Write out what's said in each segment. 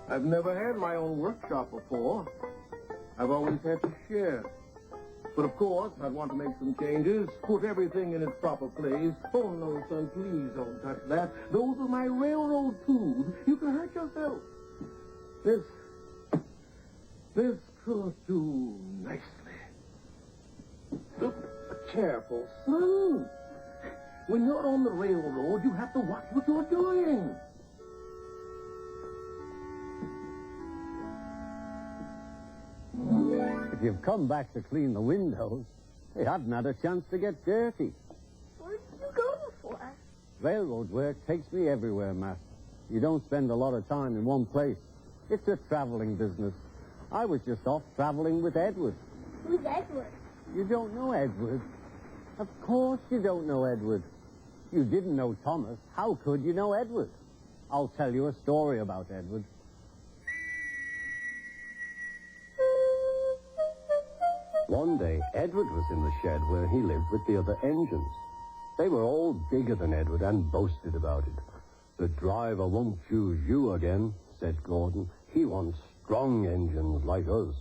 I've never had my own workshop before. I've always had to share. But of course, I'd want to make some changes, put everything in its proper place. Oh, no, son, please don't touch that. Those are my railroad tools. You can hurt yourself. This will do nicely. Look, careful, son. When you're on the railroad, you have to watch what you're doing. If you've come back to clean the windows, they hadn't had a chance to get dirty. Where did you go before? Railroad work takes me everywhere, Matt. You don't spend a lot of time in one place. It's a traveling business. I was just off traveling with Edward. Who's Edward? You don't know Edward? Of course you don't know Edward. You didn't know Thomas. How could you know Edward? I'll tell you a story about Edward. One day, Edward was in the shed where he lived with the other engines. They were all bigger than Edward and boasted about it. "The driver won't choose you again," said Gordon. "He wants strong engines like us."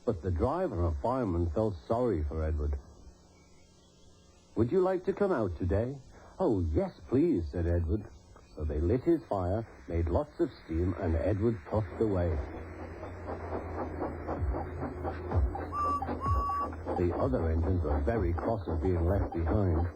But the driver and fireman felt sorry for Edward. "Would you like to come out today?" "Oh, yes, please," said Edward. So they lit his fire, made lots of steam, and Edward puffed away. The other engines were very cross at being left behind.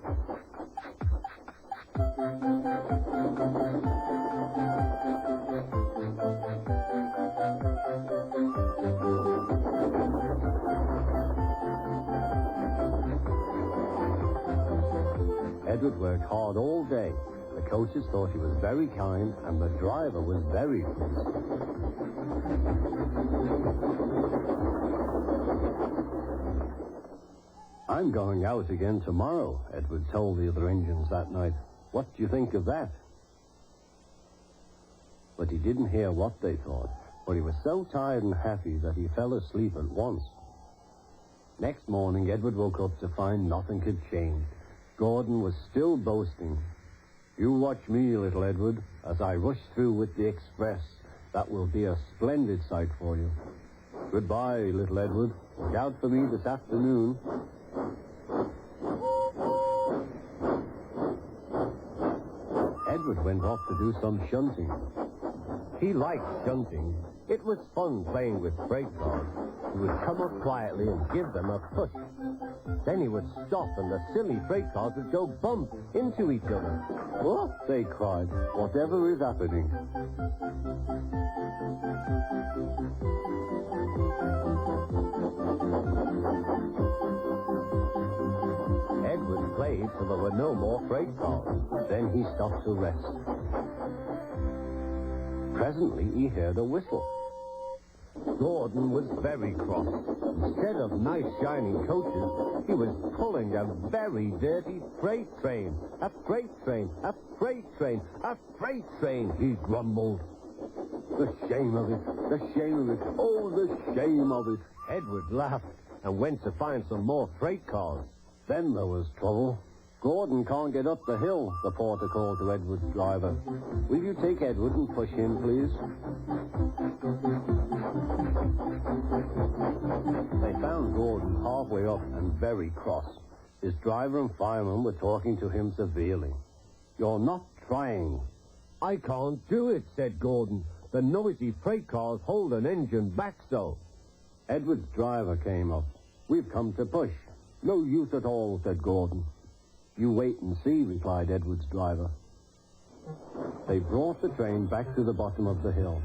Edward worked hard all day. The coaches thought he was very kind, and the driver was very pleased. "I'm going out again tomorrow," Edward told the other engines that night. "What do you think of that?" But he didn't hear what they thought, for he was so tired and happy that he fell asleep at once. Next morning, Edward woke up to find nothing had changed. Gordon was still boasting. "You watch me, little Edward, as I rush through with the express. That will be a splendid sight for you. Goodbye, little Edward. Look out for me this afternoon." Edward went off to do some shunting. He liked shunting. It was fun playing with freight cars. He would come up quietly and give them a push. Then he would stop and the silly freight cars would go bump into each other. "What?" they cried. "Whatever is happening?" Edward played till there were no more freight cars. Then he stopped to rest. Presently he heard a whistle. Gordon was very cross. Instead of nice shining coaches, he was pulling a very dirty freight train. "A freight train, a freight train, a freight train," he grumbled. "The shame of it, the shame of it, oh, the shame of it." Edward laughed and went to find some more freight cars. Then there was trouble. "Gordon can't get up the hill," the porter called to Edward's driver. "Will you take Edward and push him, please?" They found Gordon halfway up and very cross. His driver and fireman were talking to him severely. "You're not trying." "I can't do it," said Gordon. "The noisy freight cars hold an engine back so." Edward's driver came up. "We've come to push." "No use at all," said Gordon. "You wait and see," replied Edward's driver. They brought the train back to the bottom of the hill.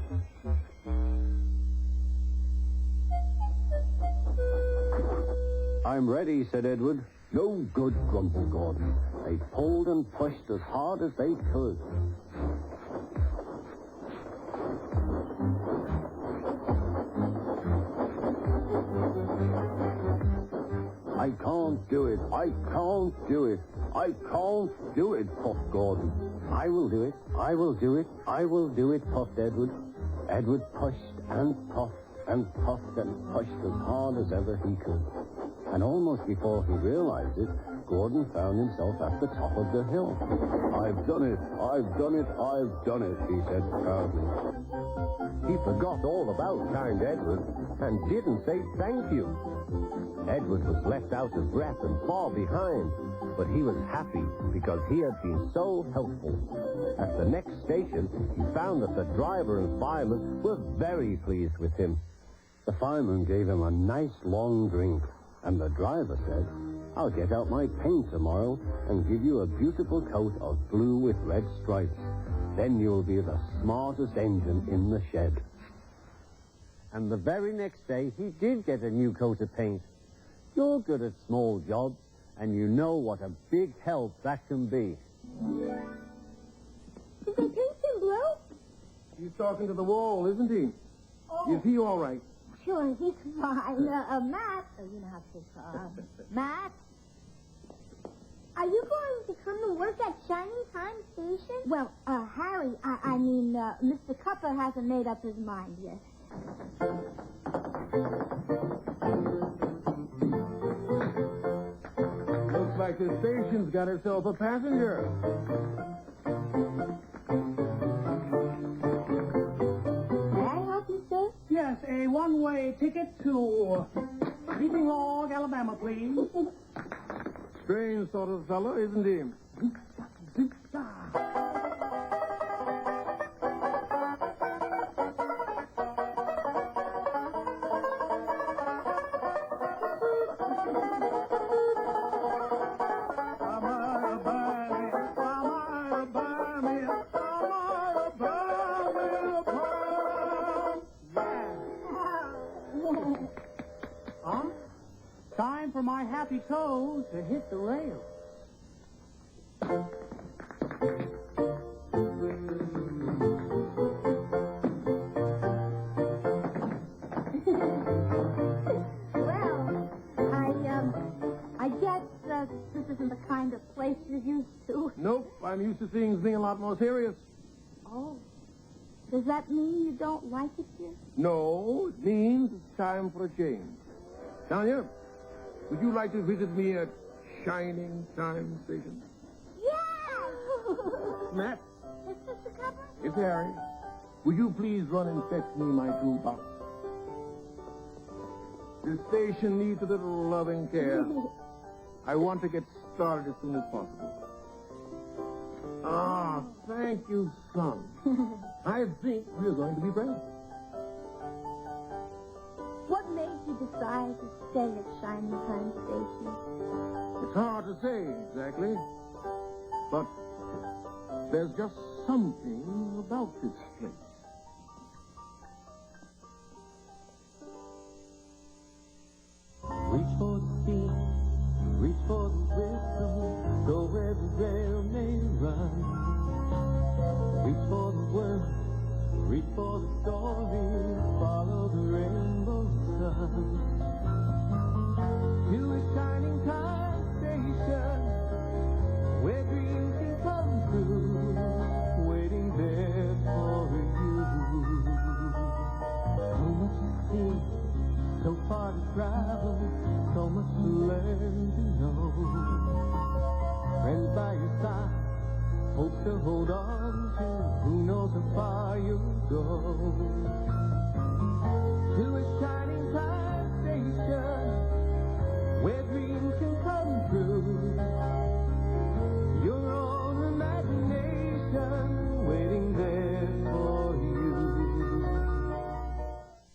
"I'm ready," said Edward. "No good," grumbled Gordon. They pulled and pushed as hard as they could. "I can't do it, I can't do it, I can't do it," puffed Gordon. "I will do it, I will do it, I will do it," puffed Edward. Edward pushed and puffed and puffed and pushed as hard as ever he could. And almost before he realized it, Gordon found himself at the top of the hill. I've done it, I've done it, I've done it, he said proudly. He forgot all about kind Edward and didn't say thank you. Edward was left out of breath and far behind, but he was happy because he had been so helpful. At the next station, he found that the driver and fireman were very pleased with him. The fireman gave him a nice long drink, and the driver said, I'll get out my paint tomorrow and give you a beautiful coat of blue with red stripes. Then you'll be the smartest engine in the shed. And the very next day, he did get a new coat of paint. You're good at small jobs, and you know what a big help that can be. Did they paint him blue? He's talking to the wall, isn't he? Oh. Is he all right? Sure, he's fine. Matt, you know how to Matt, are you going to come to work at Shining Time Station? Well, Harry, I mean, Mr. Cupper hasn't made up his mind yet. Looks like the station's got herself a passenger. May I help you, sir? Yes, a one-way ticket to Leaping Log, Alabama, please. Strange sort of fellow, isn't he? Huh? Time for my happy toes to hit the rail. Well, I guess this isn't the kind of place you're used to. Nope, I'm used to things being a lot more serious. Oh. Does that mean you don't like it here? No, it means it's time for a change. Tanya, would you like to visit me at Shining Time Station? Yeah! Matt, Is this the cover? it's Harry. Would you please run and fetch me my toolbox? This station needs a little loving care. I want to get started as soon as possible. Ah, thank you, son. I think we're going to be friends. What made you decide to stay at Shining Time Station? It's hard to say exactly, but there's just something about this place. Reach for the sea, reach for the wisdom, go where the rail may run. Reach for the world, reach for the story, follow the rainbow sun. To a shining time station, where dreams can come true, waiting there for you. So much to see, so far to travel, so much to learn to know. Friends by your side, hope to hold on to, who knows how far you'll go. To a shining time station, where dreams can come true,